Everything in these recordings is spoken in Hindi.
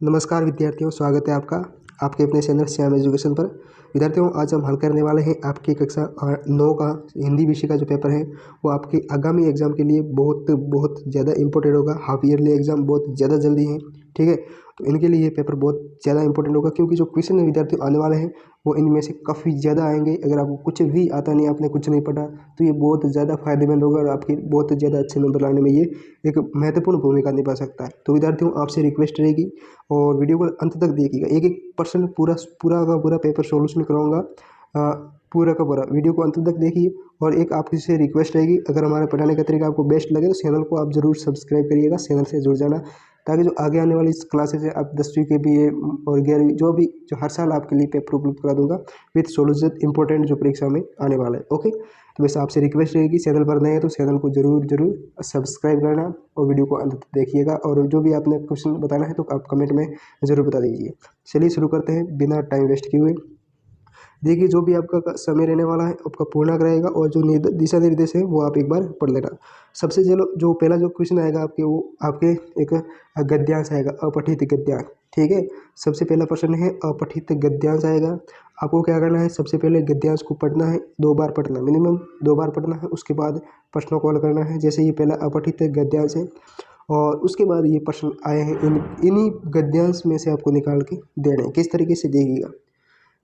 नमस्कार विद्यार्थियों, स्वागत है आपका आपके अपने चैनल श्याम एजुकेशन पर। विद्यार्थियों, आज हम हल करने वाले हैं आपकी कक्षा 9 का हिंदी विषय का जो पेपर है वो आपके आगामी एग्जाम के लिए बहुत बहुत ज़्यादा इंपॉर्टेंट होगा। हाफ ईयरली एग्जाम बहुत ज़्यादा जल्दी है, ठीक है। तो इनके लिए ये पेपर बहुत ज़्यादा इंपॉर्टेंट होगा, क्योंकि जो क्वेश्चन विद्यार्थियों आने वाले हैं वो इनमें से काफ़ी ज़्यादा आएंगे। अगर आपको कुछ भी आता नहीं, आपने कुछ नहीं पढ़ा, तो ये बहुत ज़्यादा फायदेमंद होगा और आपकी बहुत ज़्यादा अच्छे नंबर लाने में ये एक महत्वपूर्ण भूमिका निभा सकता है। तो विद्यार्थियों, आपसे रिक्वेस्ट रहेगी और वीडियो को अंत तक देखिएगा। एक एक परसेंट पूरा पूरा का पूरा पेपर सॉल्यूशन कराऊंगा। पूरा का पूरा वीडियो को अंत तक देखिए। और एक आपकी से रिक्वेस्ट रहेगी, अगर हमारे पढ़ाने का तरीका आपको बेस्ट लगे तो चैनल को आप जरूर सब्सक्राइब करिएगा, चैनल से जुड़ जाना, ताकि जो आगे आने वाली क्लासेस है, आप 10वीं के भी और 11वीं जो हर साल आपके लिए पेपर उपलब्ध करा दूंगा विथ सोल्यूशन इंपॉर्टेंट जो परीक्षा में आने वाला है। ओके, तो वैसे आपसे रिक्वेस्ट रहेगी, चैनल पर नए हैं तो चैनल को जरूर जरूर सब्सक्राइब करना और वीडियो को अंत तक देखिएगा। और जो भी आपने क्वेश्चन बताना है तो आप कमेंट में ज़रूर बता दीजिए। चलिए शुरू करते हैं बिना टाइम वेस्ट किए हुए। देखिए, जो भी आपका समय रहने वाला है आपका पूर्णांक रहेगा, और जो दिशा निर्देश है वो आप एक बार पढ़ लेना। सबसे चलो, जो पहला जो क्वेश्चन आएगा आपके, वो आपके एक गद्यांश आएगा, अपठित गद्यांश, ठीक है। सबसे पहला प्रश्न है अपठित गद्यांश आएगा। आपको क्या करना है, सबसे पहले गद्यांश को पढ़ना है, 2 बार पढ़ना, मिनिमम 2 बार पढ़ना है। उसके बाद प्रश्नों को हल करना है। जैसे ये पहला अपठित गद्यांश है, और उसके बाद ये प्रश्न आए हैं, इन्हीं गद्यांश में से आपको निकाल के देने हैं। किस तरीके से देखिएगा।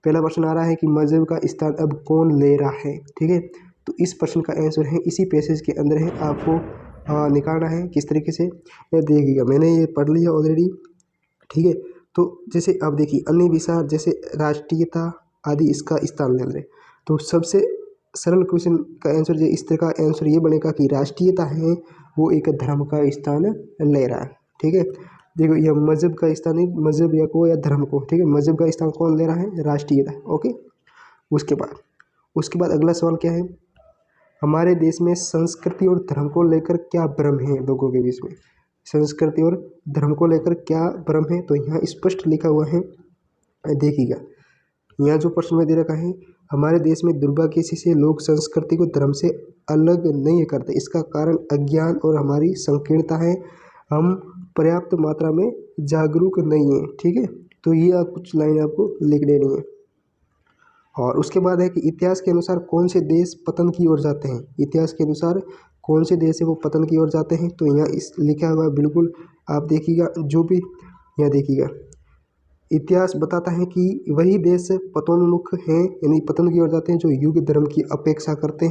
पहला प्रश्न आ रहा है कि मजहब का स्थान अब कौन ले रहा है, ठीक है। तो इस प्रश्न का आंसर है, इसी पैसेज के अंदर है, आपको निकालना है। किस तरीके से, ये देखिएगा, मैंने ये पढ़ लिया ऑलरेडी, ठीक है। तो जैसे आप देखिए, अन्य विचार जैसे राष्ट्रीयता आदि इसका स्थान ले रहे, तो सबसे सरल क्वेश्चन का आंसर जो इस तरह का आंसर ये बनेगा कि राष्ट्रीयता है वो एक धर्म का स्थान ले रहा है, ठीक है। देखो, यह मजहब का स्थान नहीं, मजहब या को या धर्म को, ठीक है। मजहब का स्थान कौन ले रहा है, राष्ट्रीयता, ओके। उसके बाद अगला सवाल क्या है, हमारे देश में संस्कृति और धर्म को लेकर क्या भ्रम है लोगों के बीच में। संस्कृति और धर्म को लेकर क्या भ्रम है, तो यहाँ स्पष्ट लिखा हुआ है, देखिएगा। यहाँ जो प्रश्न में दे रखा है, हमारे देश में दुर्भाग्य से लोग संस्कृति को धर्म से अलग नहीं करते। इसका कारण अज्ञान और हमारी संकीर्णता है। हम पर्याप्त मात्रा में जागरूक नहीं है, ठीक है। तो ये आप कुछ लाइन आपको लिख देनी है। और उसके बाद है कि इतिहास के अनुसार कौन से देश पतन की ओर जाते हैं। इतिहास के अनुसार कौन से देश है वो पतन की ओर जाते हैं, तो यहाँ इस लिखा हुआ बिल्कुल आप देखिएगा। जो भी यहाँ देखिएगा, इतिहास बताता है कि वही देश पतोन्मुख हैं, यानी पतन की ओर जाते हैं, जो युग धर्म की उपेक्षा करते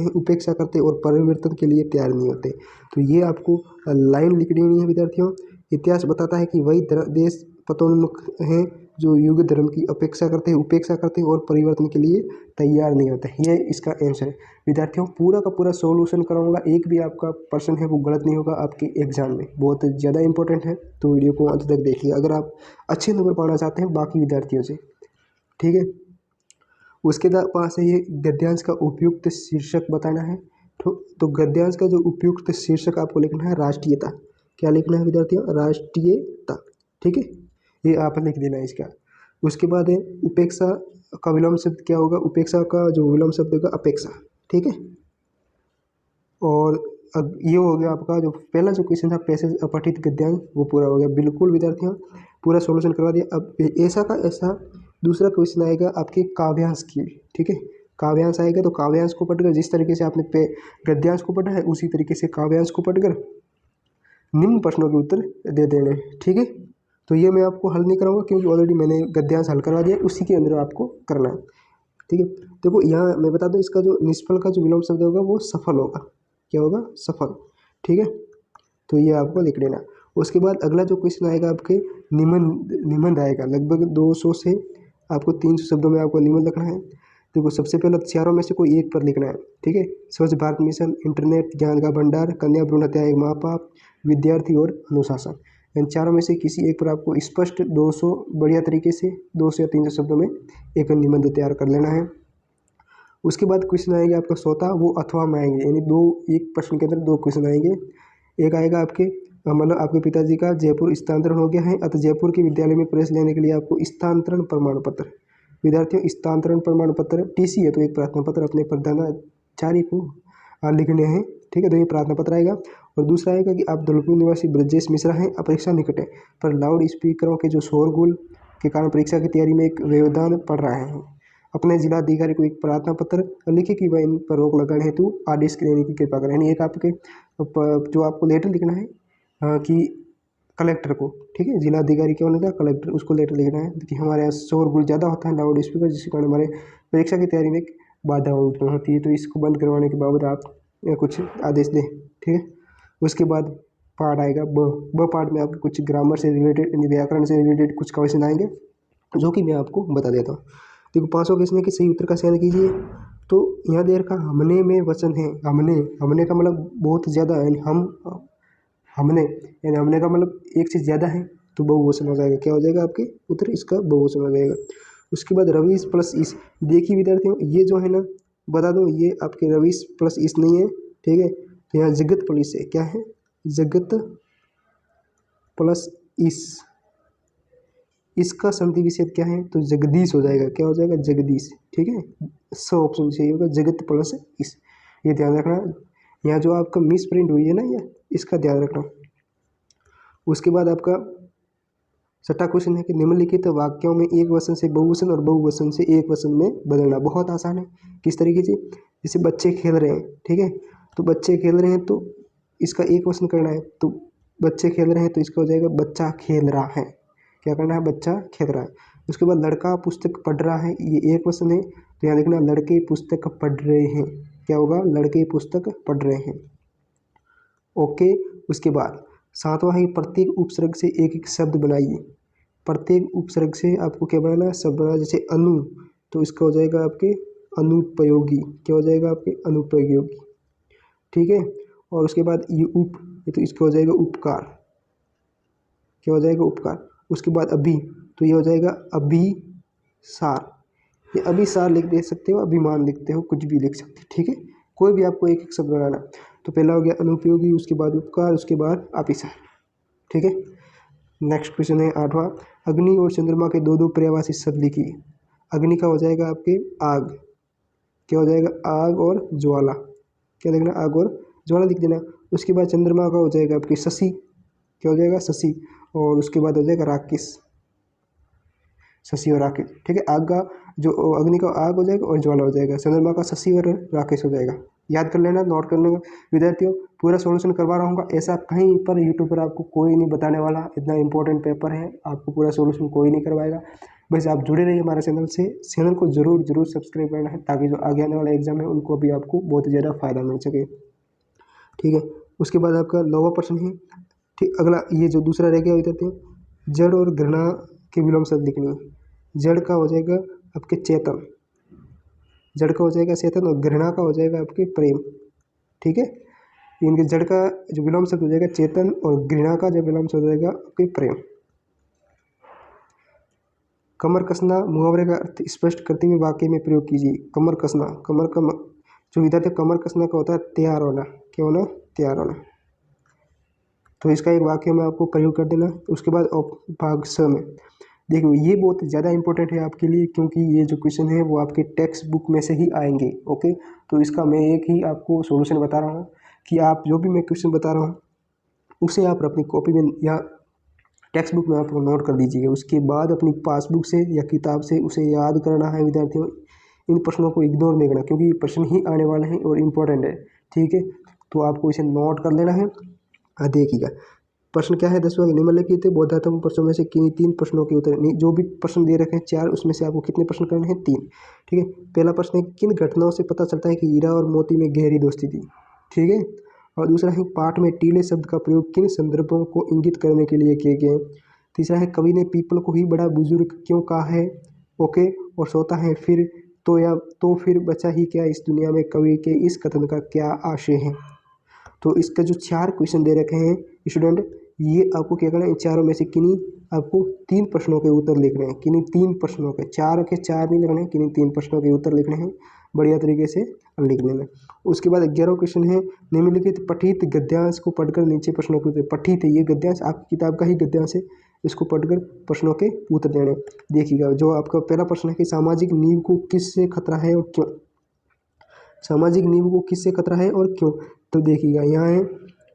हैं और परिवर्तन के लिए तैयार नहीं होते। तो ये आपको लाइन लिख देनी है विद्यार्थियों। इतिहास बताता है कि वही देश पतोन्मुख हैं जो युग धर्म की उपेक्षा करते हैं और परिवर्तन के लिए तैयार नहीं होते। ये इसका आंसर है विद्यार्थियों। पूरा का पूरा सॉल्यूशन कराऊंगा, एक भी आपका प्रश्न है वो गलत नहीं होगा आपके एग्जाम में, बहुत ज़्यादा इंपॉर्टेंट है। तो वीडियो को अंत तक देखिए, अगर आप अच्छे नंबर पाना चाहते हैं बाकी विद्यार्थियों से, ठीक है। उसके पास है ये गद्यांश का उपयुक्त शीर्षक बताना है। तो गद्यांश का जो उपयुक्त शीर्षक आपको लिखना है राष्ट्रीयता। क्या लिखना है विद्यार्थियों, राष्ट्रीयता, ठीक है। ये आप लिख देना है इसका। उसके बाद है उपेक्षा का विलोम शब्द क्या होगा, उपेक्षा का जो विलोम शब्द होगा अपेक्षा, ठीक है। और अब ये हो गया आपका जो पहला जो क्वेश्चन था पैसेज अपठित गद्यांश, वो पूरा हो गया बिल्कुल विद्यार्थियों, पूरा सॉल्यूशन करवा दिया। अब ऐसा का ऐसा दूसरा क्वेश्चन आएगा आपके काव्यांश की, ठीक है। काव्यांश आएगा, तो काव्यांश को पढ़कर जिस तरीके से आपने गद्यांश को पढ़ा है उसी तरीके से काव्यांश को पढ़कर निम्न प्रश्नों के उत्तर दे देने, ठीक है। तो ये मैं आपको हल नहीं कराऊंगा, क्योंकि ऑलरेडी मैंने गद्यांश हल करवा दिया, उसी के अंदर आपको करना है, ठीक है। देखो, यहाँ मैं बता दूं, इसका जो निष्फल का जो विलोम शब्द होगा वो सफल होगा। क्या होगा, सफल, ठीक है। तो ये आपको लिख लेना। उसके बाद अगला जो क्वेश्चन आएगा आपके निबंध आएगा, लगभग 200 से आपको 300 शब्दों में आपको निबंध लिखना है। देखो, सबसे पहले चारों में से कोई एक पर लिखना है, ठीक है। स्वच्छ भारत मिशन, इंटरनेट, ज्ञान का भंडार, कन्या भ्रूण हत्या एक माँ बाप, विद्यार्थी और अनुशासन, इन चारों में से किसी एक पर आपको स्पष्ट 200 बढ़िया तरीके से 200 या 300 शब्दों में एक निबंध तैयार कर लेना है। उसके बाद क्वेश्चन आएंगे आपका स्वतः वो अथवा में आएंगे, यानी एक प्रश्न के अंदर 2 क्वेश्चन आएंगे। एक आएगा आपके मतलब आपके पिताजी का जयपुर स्थानांतरण हो गया है, अतः जयपुर के विद्यालय में प्रवेश लेने के लिए आपको स्थानांतरण प्रमाण पत्र, विद्यार्थियों स्थानांतरण प्रमाण पत्र टीसी है तो एक प्रार्थना पत्र अपने प्रधानाचार्य को लिखने हैं। ठीक है, तो ये प्रार्थना पत्र आएगा। और दूसरा आएगा कि आप धौलपुर निवासी ब्रजेश मिश्रा हैं, परीक्षा निकट है पर लाउड स्पीकरों के जो शोरगुल के कारण परीक्षा की तैयारी में एक व्यवधान पड़ रहा है। अपने जिलाधिकारी को एक प्रार्थना पत्र लिखे कि वह इन पर रोक लगाने हेतु आदेश देने की कृपा करें। यानी एक आपके जो आपको लेटर लिखना है कि कलेक्टर को, ठीक है, जिलाधिकारी क्या होता है, कलेक्टर, उसको लेटर लिखना है कि हमारे यहाँ शोरगुल ज़्यादा होता है, लाउड स्पीकर, जिसके कारण हमारे परीक्षा की तैयारी में एक बाधा उत्पन्न होती है, तो इसको बंद करवाने के बाबत आप कुछ आदेश दें। ठीक है, उसके बाद पार्ट आएगा ब पार्ट में आपके कुछ ग्रामर से रिलेटेड, व्याकरण से रिलेटेड कुछ क्वेश्चन आएंगे जो कि मैं आपको बता देता हूँ। देखो 500 क्वेश्चन के सही उत्तर का चयन कीजिए। तो यहाँ देर का हमने में वचन है। हमने का मतलब बहुत ज़्यादा है, हमने का मतलब एक से ज़्यादा है तो बहुवचन हो जाएगा। क्या हो जाएगा आपके उत्तर, इसका बहुवचन हो जाएगा। उसके बाद रवीश प्लस इस। देखिए विद्यार्थियों, ये जो है ना, बता दूं, ये आपके रवीश प्लस इस नहीं है। ठीक है, तो यहाँ जगत प्लस है। क्या है, जगत प्लस इस। इसका संधि विच्छेद क्या है, तो जगदीश हो जाएगा। क्या हो जाएगा, जगदीश। ठीक है, सो ऑप्शन सही होगा, जगत प्लस इस। ये ध्यान रखना। यहाँ जो आपका मिस प्रिंट हुई है ना, ये इसका ध्यान रखना। उसके बाद आपका छठा क्वेश्चन है कि निम्नलिखित वाक्यों में एक वचन से बहुवचन और बहुवचन से एक वचन में बदलना। बहुत आसान है। किस तरीके से, जैसे बच्चे खेल रहे हैं। ठीक है, तो बच्चे खेल रहे हैं तो इसका एक वचन करना है, तो बच्चे खेल रहे हैं तो इसका हो जाएगा बच्चा खेल रहा है। क्या करना है, बच्चा खेल रहा है। उसके बाद लड़का पुस्तक पढ़ रहा है, ये एक वचन है, तो यहाँ देखना लड़के पुस्तक पढ़ रहे हैं। क्या होगा, लड़के पुस्तक पढ़ रहे हैं। ओके, उसके बाद सातवां है प्रत्येक उपसर्ग से एक एक शब्द बनाइए। प्रत्येक उपसर्ग से आपको क्या बनाना है, शब्द बनाना। जैसे अनु, तो इसका हो जाएगा आपके अनुपयोगी। क्या हो जाएगा आपके अनुपयोगी। ठीक है, और उसके बाद ये ये तो इसका हो जाएगा उपकार। क्या हो जाएगा, उपकार। उसके बाद अभी, तो ये हो जाएगा अभिसार। ये अभिसार लिख दे सकते हो, अभिमान लिखते हो, कुछ भी लिख सकते हो। ठीक है, कोई भी आपको एक एक शब्द बनाना। तो पहला हो गया अनुपयोगी, उसके बाद उपकार, उसके बाद अभिसार। ठीक है, नेक्स्ट क्वेश्चन है 8वां। अग्नि और चंद्रमा के दो दो पर्यायवाची शब्द लिखिए। अग्नि का हो जाएगा आपके आग। क्या हो जाएगा, आग और ज्वाला। क्या लिखना, आग और ज्वाला लिख देना। उसके बाद चंद्रमा का हो जाएगा आपके शशि। क्या हो जाएगा, शशि। और उसके बाद हो जाएगा राकेश, शशि और राकेश। ठीक है, आग का जो अग्नि का आग हो जाएगा और ज्वाला हो जाएगा, चंद्रमा का शशि और राकेश हो जाएगा। याद कर लेना, नोट कर लेना विद्यार्थियों। पूरा सॉल्यूशन करवा रहा हूँ, ऐसा कहीं पर यूट्यूब पर आपको कोई नहीं बताने वाला। इतना इंपॉर्टेंट पेपर है, आपको पूरा सॉल्यूशन कोई नहीं करवाएगा। बस आप जुड़े रहिए हमारे चैनल से। चैनल को जरूर सब्सक्राइब करना है, ताकि जो आगे आने वाला एग्जाम है उनको भी आपको बहुत ज़्यादा फायदा मिल सके। ठीक है, उसके बाद आपका 9वां प्रश्न है। ठीक, अगला ये जो दूसरा रह गया विद्यार्थियों, जड़ और घृणा के विलोम शब्द लिखनी है। जड़ का हो जाएगा आपके चेतन, जड़ का हो जाएगा चेतन, और घृणा का हो जाएगा आपके प्रेम। ठीक है, इनके जड़ का जो विलोम शब्द हो जाएगा चेतन, और घृणा का जो विलोम शब्द हो जाएगा आपके प्रेम। कमर कसना मुहावरे का अर्थ स्पष्ट करते हुए वाक्य में प्रयोग कीजिए। कमर कसना, कमर का जो विद्यार्थी कमर कसना का होता है तैयार होना। क्या होना, तैयार होना। तो इसका एक वाक्य में आपको प्रयोग कर देना। उसके बाद भाग स में देखो, ये बहुत ज़्यादा इंपॉर्टेंट है आपके लिए, क्योंकि ये जो क्वेश्चन है वो आपके टेक्स्ट बुक में से ही आएंगे। ओके, तो इसका मैं एक ही आपको सॉल्यूशन बता रहा हूँ कि आप जो भी मैं क्वेश्चन बता रहा हूँ उसे आप अपनी कॉपी में या टेक्स्ट बुक में आप नोट कर दीजिएगा। उसके बाद अपनी पासबुक से या किताब से उसे याद करना है विद्यार्थियों। इन प्रश्नों को इग्नोर नहीं करना, क्योंकि ये प्रश्न ही आने वाले हैं और इम्पोर्टेंट है। ठीक है, तो आपको इसे नोट कर लेना है। देखिएगा, प्रश्न क्या है 10वां, निम्नलिखित बोधात्मक प्रश्नों में से किन्हीं 3 प्रश्नों के उत्तर, जो भी प्रश्न दे रखे हैं 4, उसमें से आपको कितने प्रश्न करने हैं, 3। ठीक है, पहला प्रश्न है किन घटनाओं से पता चलता है कि हीरा और मोती में गहरी दोस्ती थी। ठीक है, और दूसरा है पाठ में टीले शब्द का प्रयोग किन संदर्भों को इंगित करने के लिए किए गए। तीसरा है कवि ने पीपल को ही बड़ा बुजुर्ग क्यों कहा है। ओके, और चौथा है फिर तो फिर बचा ही क्या इस दुनिया में, कवि के इस कथन का क्या आशय है। तो इसका जो 4 क्वेश्चन दे रखे हैं स्टूडेंट, ये आपको क्या करना है, इन चारों में से किन्हीं आपको 3 प्रश्नों के उत्तर लिखने हैं। किन्हीं 3 प्रश्नों के, 4 के 4 नहीं लिखने हैं, किन्हीं 3 प्रश्नों के उत्तर लिखने हैं बढ़िया तरीके से लिखने में। उसके बाद 11वां क्वेश्चन है निम्नलिखित पठित गद्यांश को पढ़कर नीचे प्रश्नों के उत्तर। पठित है, ये गद्यांश आपकी किताब का ही गद्यांश है, इसको पढ़कर प्रश्नों के उत्तर देने। देखिएगा, जो आपका पहला प्रश्न है कि सामाजिक नींव को किससे खतरा है और क्यों। सामाजिक नींव को किससे खतरा है और क्यों? तो देखिएगा यहाँ है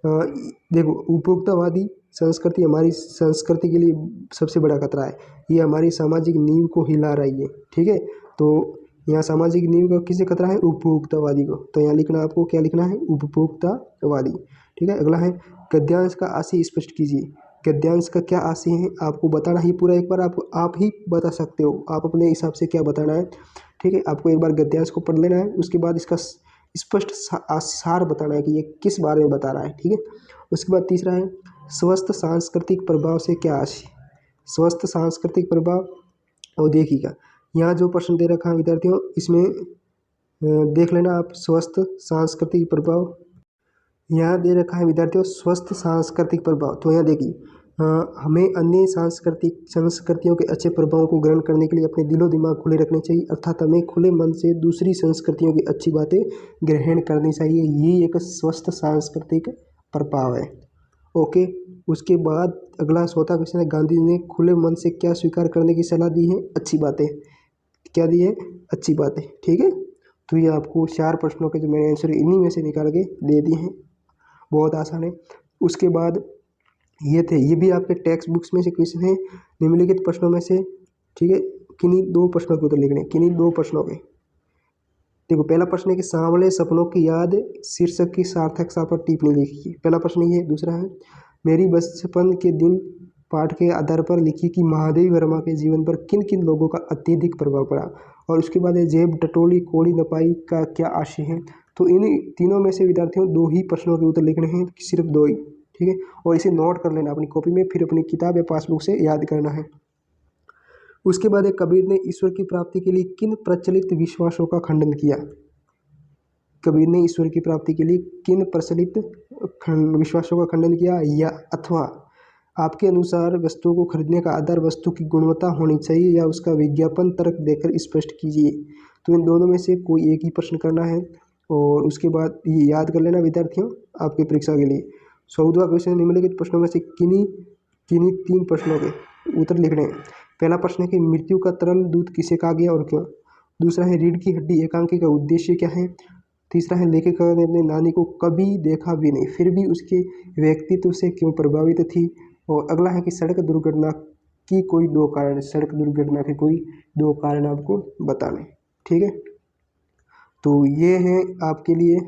देखो, उपभोक्तावादी संस्कृति हमारी संस्कृति के लिए सबसे बड़ा खतरा है। ये हमारी सामाजिक नींव को हिला रही है, ठीक है। तो यहाँ सामाजिक नींव का किससे खतरा है? उपभोक्तावादी को। तो यहाँ लिखना, आपको क्या लिखना है? उपभोक्तावादी, ठीक है। अगला है गद्यांश का आशय स्पष्ट कीजिए। गद्यांश का क्या आशय है आपको बताना है पूरा। एक बार आप ही बता सकते हो, आप अपने हिसाब से क्या बताना है, ठीक है। आपको एक बार गद्यांश को पढ़ लेना है, उसके बाद इसका स्पष्ट सार बताना है कि ये किस बारे में बता रहा है, ठीक है। उसके बाद तीसरा है स्वस्थ सांस्कृतिक प्रभाव से क्या आशय। स्वस्थ सांस्कृतिक प्रभाव, और देखिएगा यहाँ जो प्रश्न दे रखा है विद्यार्थियों, इसमें देख लेना आप। स्वस्थ सांस्कृतिक प्रभाव यहाँ दे रखा है विद्यार्थियों, स्वस्थ सांस्कृतिक प्रभाव। तो यहाँ देखिए हमें अन्य संस्कृतियों के अच्छे प्रभावों को ग्रहण करने के लिए अपने दिलो दिमाग खुले रखने चाहिए, अर्थात हमें खुले मन से दूसरी संस्कृतियों की अच्छी बातें ग्रहण करनी चाहिए। ये एक स्वस्थ सांस्कृतिक प्रभाव है। ओके, उसके बाद अगला चौथा क्वेश्चन है, गांधी जी ने खुले मन से क्या स्वीकार करने की सलाह दी है? अच्छी बातें। क्या दी है? अच्छी बातें, ठीक है। तो ये आपको 4 प्रश्नों के जो मैंने आंसर इन्हीं में से निकाल के दे दिए हैं, बहुत आसान है। उसके बाद ये थे, ये भी आपके टेक्स्ट बुक्स में से क्वेश्चन है, निम्नलिखित प्रश्नों में से, ठीक है, किन्हीं 2 प्रश्नों के उत्तर लिखने, किन्हीं 2 प्रश्नों के। देखो पहला प्रश्न है कि सांवले सपनों की याद शीर्षक की सार्थकता पर टिप्पणी लिखिए। पहला प्रश्न ये है। दूसरा है मेरी बचपन के दिन पाठ के आधार पर लिखिए कि महादेवी वर्मा के जीवन पर किन किन लोगों का अत्यधिक प्रभाव पड़ा। और उसके बाद है जेब टटोली कोड़ी नपाई का क्या आशय है। तो इन तीनों में से विद्यार्थियों 2 ही प्रश्नों के उत्तर लिखने हैं, सिर्फ 2 ही, ठीक है। और इसे नोट कर लेना अपनी कॉपी में, फिर अपनी किताब या पासबुक से याद करना है। उसके बाद एक कबीर ने ईश्वर की प्राप्ति के लिए किन प्रचलित विश्वासों का खंडन किया। कबीर ने ईश्वर की प्राप्ति के लिए किन प्रचलित विश्वासों का खंडन किया, या अथवा आपके अनुसार वस्तुओं को खरीदने का आधार वस्तु की गुणवत्ता होनी चाहिए या उसका विज्ञापन तर्क देकर स्पष्ट कीजिए। तो इन दोनों में से कोई एक ही प्रश्न करना है, और उसके बाद ये याद कर लेना विद्यार्थियों आपकी परीक्षा के लिए। 14वां क्वेश्चन, निम्नलिखित प्रश्नों में से किन्हीं 3 प्रश्नों के उत्तर लिखने हैं। पहला प्रश्न है कि मृत्यु का तरल दूध किसे कहा गया और क्यों। दूसरा है रीढ़ की हड्डी एकांकी का उद्देश्य क्या है। तीसरा है लेखिका ने अपने नानी को कभी देखा भी नहीं फिर भी उसके व्यक्तित्व से क्यों प्रभावित थी। और अगला है कि सड़क दुर्घटना की कोई 2 कारण, सड़क दुर्घटना के कोई 2 कारण आपको बताने, ठीक है। तो ये है आपके लिए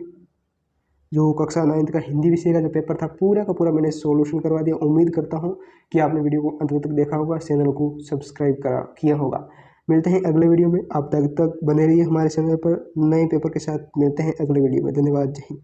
जो कक्षा 9th का हिंदी विषय का जो पेपर था, पूरा का पूरा मैंने सॉल्यूशन करवा दिया। उम्मीद करता हूँ कि आपने वीडियो को अंत तक देखा होगा, चैनल को सब्सक्राइब किया होगा। मिलते हैं अगले वीडियो में, आप तक बने रहिए हमारे चैनल पर। नए पेपर के साथ मिलते हैं अगले वीडियो में। धन्यवाद, जय हिंद।